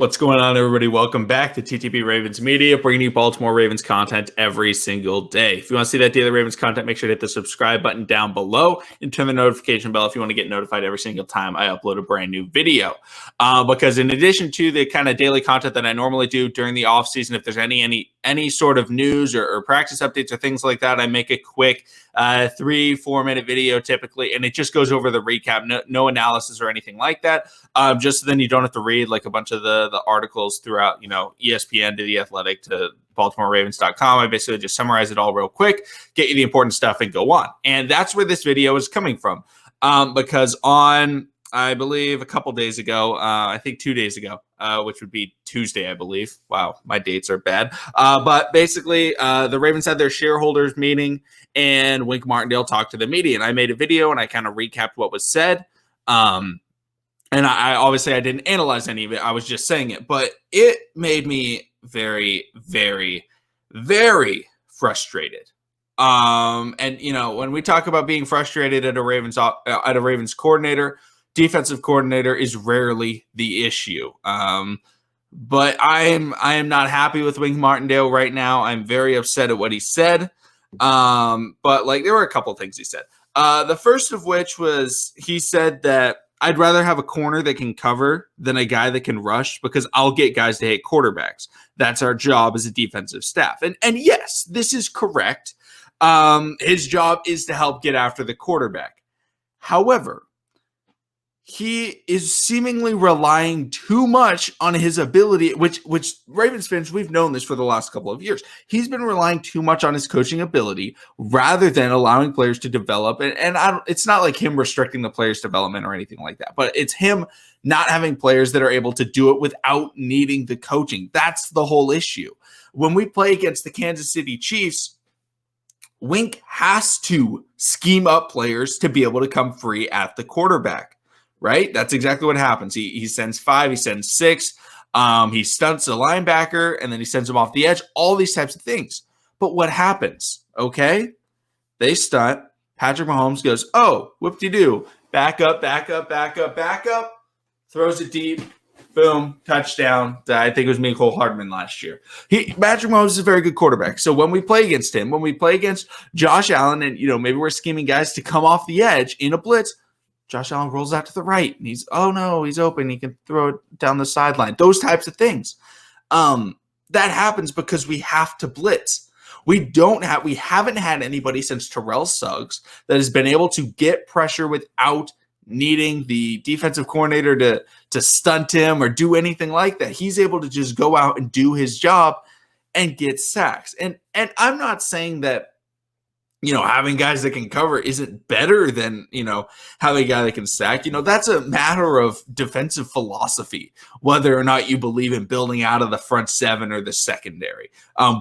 What's going on, everybody? Welcome back to TTP Ravens Media, bringing you Baltimore Ravens content every single day. If you want to see that daily Ravens content, make sure to hit the subscribe button down below and turn the notification bell if you want to get notified every single time I upload a brand new video. Because in addition to the kind of daily content that I normally do during the off season, if there's any sort of news or practice updates or things like that, I make a quick 3-4 minute video typically, and it just goes over the recap, no analysis or anything like that. Just so then you don't have to read like a bunch of the articles throughout, ESPN to The Athletic to BaltimoreRavens.com. I basically just summarize it all real quick, get you the important stuff, and go on. And that's where this video is coming from. Because on, I believe, a couple days ago, I think 2 days ago, which would be Tuesday, I believe. Wow, my dates are bad. But basically, the Ravens had their shareholders meeting, and Wink Martindale talked to the media. And I made a video, and I kind of recapped what was said. And I obviously I didn't analyze any of it. I was just saying it. But it made me very, very, very frustrated. And, when we talk about being frustrated at a Ravens coordinator, defensive coordinator is rarely the issue. But I am not happy with Wink Martindale right now. I'm very upset at what he said. But there were a couple of things he said. The first of which was he said that I'd rather have a corner that can cover than a guy that can rush because I'll get guys to hit quarterbacks. That's our job as a defensive staff. And yes, this is correct. His job is to help get after the quarterback. However, he is seemingly relying too much on his ability, which Ravens fans, we've known this for the last couple of years. He's been relying too much on his coaching ability rather than allowing players to develop. And it's not like him restricting the players' development or anything like that, but it's him not having players that are able to do it without needing the coaching. That's the whole issue. When we play against the Kansas City Chiefs, Wink has to scheme up players to be able to come free at the quarterback. Right? That's exactly what happens. He sends 5, he sends 6, he stunts a linebacker, and then he sends him off the edge, all these types of things. But what happens? Okay? They stunt. Patrick Mahomes goes, oh, whoop-de-doo. Back up, throws it deep, boom, touchdown. I think it was Mecole Hardman last year. Patrick Mahomes is a very good quarterback. So when we play against him, when we play against Josh Allen, and maybe we're scheming guys to come off the edge in a blitz, Josh Allen rolls out to the right, and he's open. He can throw it down the sideline. Those types of things. That happens because we have to blitz. We haven't had anybody since Terrell Suggs that has been able to get pressure without needing the defensive coordinator to stunt him or do anything like that. He's able to just go out and do his job and get sacks. And I'm not saying that having guys that can cover isn't better than, having a guy that can sack. That's a matter of defensive philosophy, whether or not you believe in building out of the front seven or the secondary.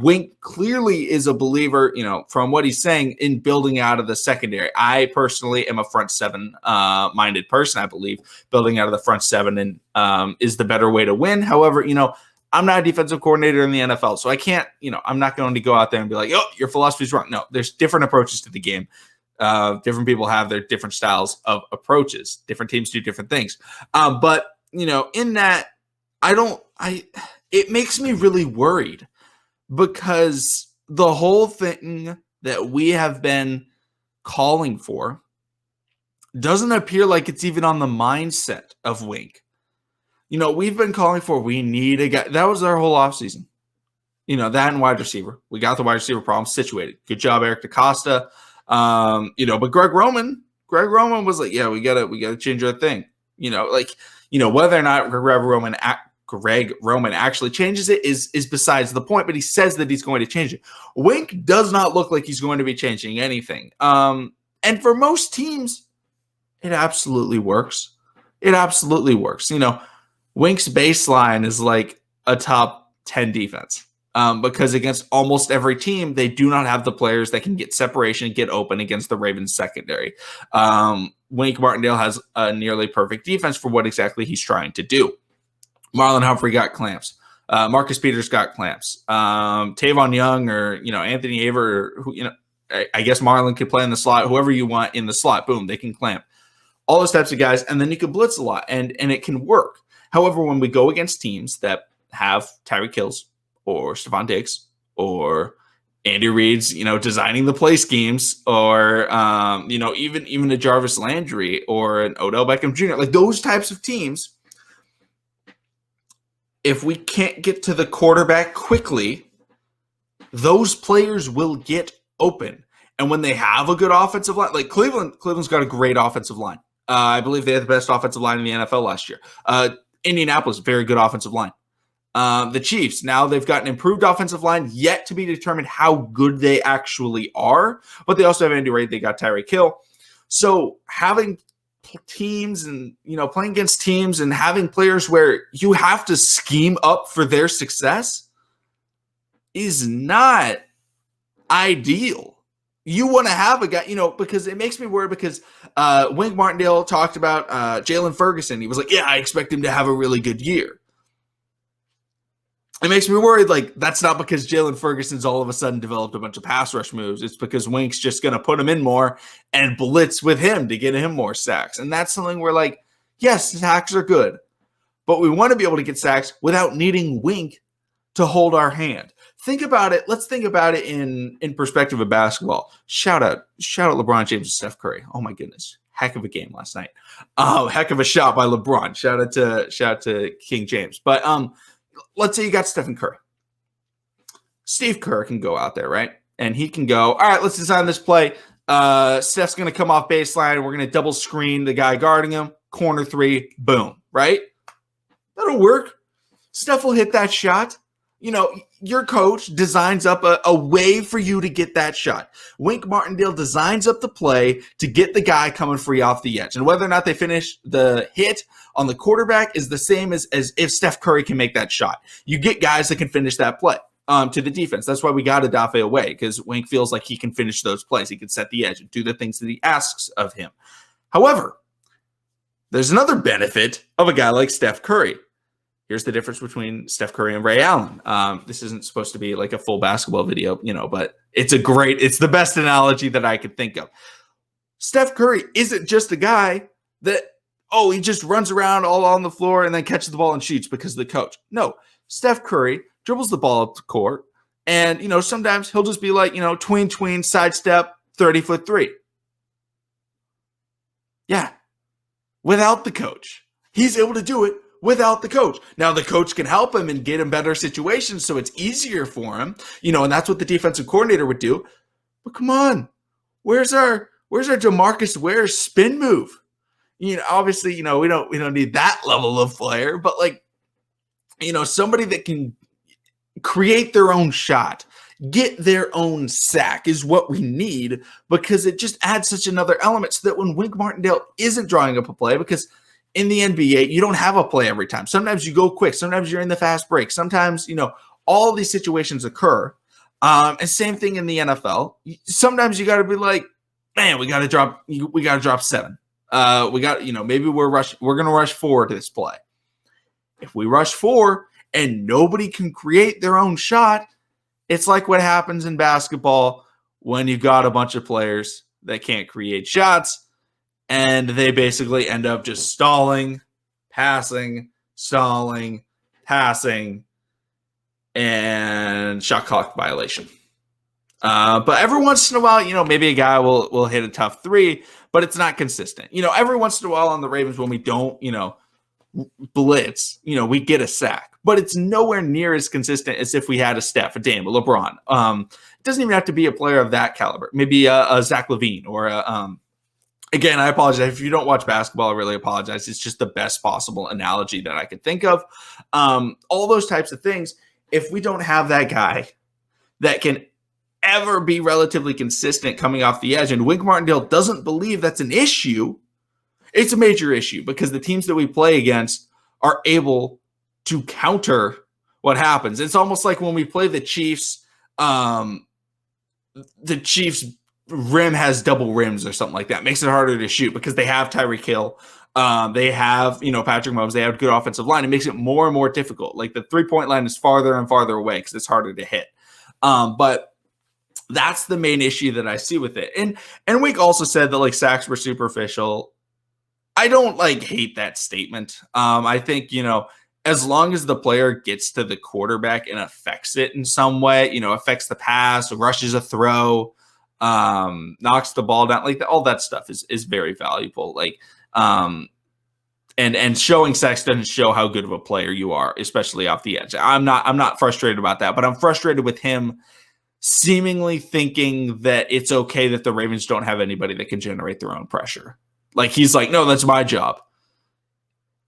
Wink clearly is a believer, from what he's saying, in building out of the secondary. I personally am a front seven minded person. I believe building out of the front seven is the better way to win. However, I'm not a defensive coordinator in the NFL, so I can't, I'm not going to go out there and be like, oh, your philosophy is wrong. No, there's different approaches to the game. Different people have their different styles of approaches. Different teams do different things. But, in that, it makes me really worried because the whole thing that we have been calling for doesn't appear like it's even on the mindset of Wink. We've been calling for, we need a guy. That was our whole offseason. That and wide receiver. We got the wide receiver problem situated. Good job, Eric DeCosta. But Greg Roman was like, yeah, we gotta change our thing. Whether or not Greg Roman actually changes it is besides the point, but he says that he's going to change it. Wink does not look like he's going to be changing anything. And for most teams, it absolutely works. It absolutely works. Wink's baseline is like a top 10 defense because against almost every team, they do not have the players that can get separation, get open against the Ravens secondary. Wink Martindale has a nearly perfect defense for what exactly he's trying to do. Marlon Humphrey got clamps. Marcus Peters got clamps. Tavon Young or, Anthony Aver, who, I guess Marlon could play in the slot. Whoever you want in the slot, boom, they can clamp. All those types of guys, and then you can blitz a lot, and it can work. However, when we go against teams that have Tyreek Hills or Stephon Diggs or Andy Reid's, designing the play schemes, or even a Jarvis Landry or an Odell Beckham Jr., like those types of teams, if we can't get to the quarterback quickly, those players will get open. And when they have a good offensive line, like Cleveland's got a great offensive line. I believe they had the best offensive line in the NFL last year. Indianapolis, very good offensive line. The Chiefs, now they've got an improved offensive line, yet to be determined how good they actually are. But they also have Andy Reid. They got Tyreek Hill. So having teams and, playing against teams and having players where you have to scheme up for their success is not ideal. You want to have a guy, because it makes me worry, because Wink Martindale talked about Jalen Ferguson. He was like, yeah, I expect him to have a really good year. It makes me worried, like, that's not because Jalen Ferguson's all of a sudden developed a bunch of pass rush moves. It's because Wink's just going to put him in more and blitz with him to get him more sacks. And that's something where, like, yes, sacks are good, but we want to be able to get sacks without needing Wink to hold our hand. Think about it. Let's think about it in perspective of basketball. Shout out LeBron James and Steph Curry. Oh my goodness. Heck of a game last night. Heck of a shot by LeBron. Shout out to King James. But let's say you got Stephen Curry. Steve Kerr can go out there, right? And he can go, all right, let's design this play. Steph's going to come off baseline. We're going to double screen the guy guarding him. Corner three, boom, right? That'll work. Steph will hit that shot. Your coach designs up a way for you to get that shot. Wink Martindale designs up the play to get the guy coming free off the edge. And whether or not they finish the hit on the quarterback is the same as if Steph Curry can make that shot. You get guys that can finish that play to the defense. That's why we got Odafe away, because Wink feels like he can finish those plays. He can set the edge and do the things that he asks of him. However, there's another benefit of a guy like Steph Curry. Here's the difference between Steph Curry and Ray Allen. This isn't supposed to be like a full basketball video, but it's the best analogy that I could think of. Steph Curry isn't just a guy that, he just runs around all on the floor and then catches the ball and shoots because of the coach. No, Steph Curry dribbles the ball up the court, and, sometimes he'll just be like, tween, sidestep, 30-foot three. Yeah, without the coach. He's able to do it without the coach. Now, the coach can help him and get him better situations so it's easier for him, and that's what the defensive coordinator would do. But come on, where's our DeMarcus Ware spin move? Obviously, we don't need that level of flair, but somebody that can create their own shot, get their own sack is what we need, because it just adds such another element so that when Wink Martindale isn't drawing up a play, because in the NBA, you don't have a play every time. Sometimes you go quick. Sometimes you're in the fast break. Sometimes, all these situations occur. And same thing in the NFL. Sometimes you got to be like, man, we got to drop 7. Maybe we're going to rush 4 to this play. If we rush 4 and nobody can create their own shot, it's like what happens in basketball when you've got a bunch of players that can't create shots. And they basically end up just stalling, passing, and shot clock violation. But every once in a while, maybe a guy will hit a tough 3, but it's not consistent. Every once in a while on the Ravens, when we don't, blitz, we get a sack. But it's nowhere near as consistent as if we had a Steph, a Dame, a LeBron. It doesn't even have to be a player of that caliber. Maybe a Zach LaVine or again, I apologize. If you don't watch basketball, I really apologize. It's just the best possible analogy that I could think of. All those types of things, if we don't have that guy that can ever be relatively consistent coming off the edge, and Wink Martindale doesn't believe that's an issue, it's a major issue, because the teams that we play against are able to counter what happens. It's almost like when we play the Chiefs, rim has double rims or something like that. It makes it harder to shoot because they have Tyreek Hill. They have, Patrick Mahomes. They have a good offensive line. It makes it more and more difficult. Like the 3-point line is farther and farther away because it's harder to hit. But that's the main issue that I see with it. And Wink also said that sacks were superficial. I don't like hate that statement. I think, as long as the player gets to the quarterback and affects it in some way, affects the pass, rushes a throw, knocks the ball down, like all that stuff is very valuable. Like, and showing sacks doesn't show how good of a player you are, especially off the edge. I'm not frustrated about that, but I'm frustrated with him seemingly thinking that it's okay that the Ravens don't have anybody that can generate their own pressure. Like, he's like, no, that's my job.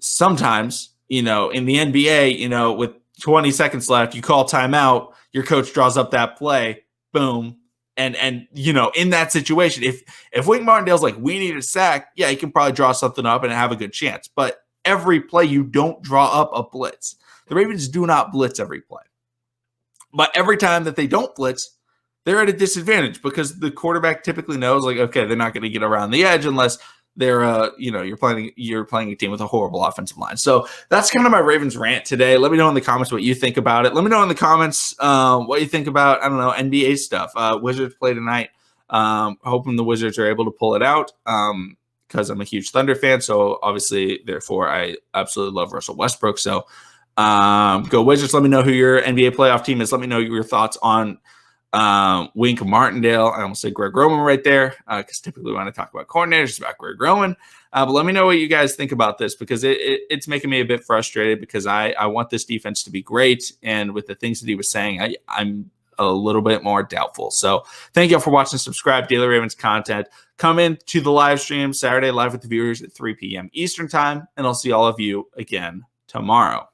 Sometimes, in the NBA, with 20 seconds left, you call timeout, your coach draws up that play, boom. And in that situation, if Wink Martindale's like, we need a sack, yeah, he can probably draw something up and have a good chance. But every play, you don't draw up a blitz. The Ravens do not blitz every play. But every time that they don't blitz, they're at a disadvantage because the quarterback typically knows, like, okay, they're not going to get around the edge unless they're, you're playing a team with a horrible offensive line. So that's kind of my Ravens rant today. Let me know in the comments what you think about it. Let me know in the comments what you think about, I don't know, NBA stuff. Wizards play tonight. Hoping the Wizards are able to pull it out because I'm a huge Thunder fan. So obviously, therefore, I absolutely love Russell Westbrook. So go Wizards. Let me know who your NBA playoff team is. Let me know your thoughts on Wink Martindale. I almost said Greg Roman right there because typically when I talk about coordinators, it's about Greg Roman. But let me know what you guys think about this because it's making me a bit frustrated because I want this defense to be great. And with the things that he was saying, I'm a little bit more doubtful. So thank you all for watching. Subscribe, Daily Ravens content. Come in to the live stream Saturday live with the viewers at 3 p.m. Eastern time. And I'll see all of you again tomorrow.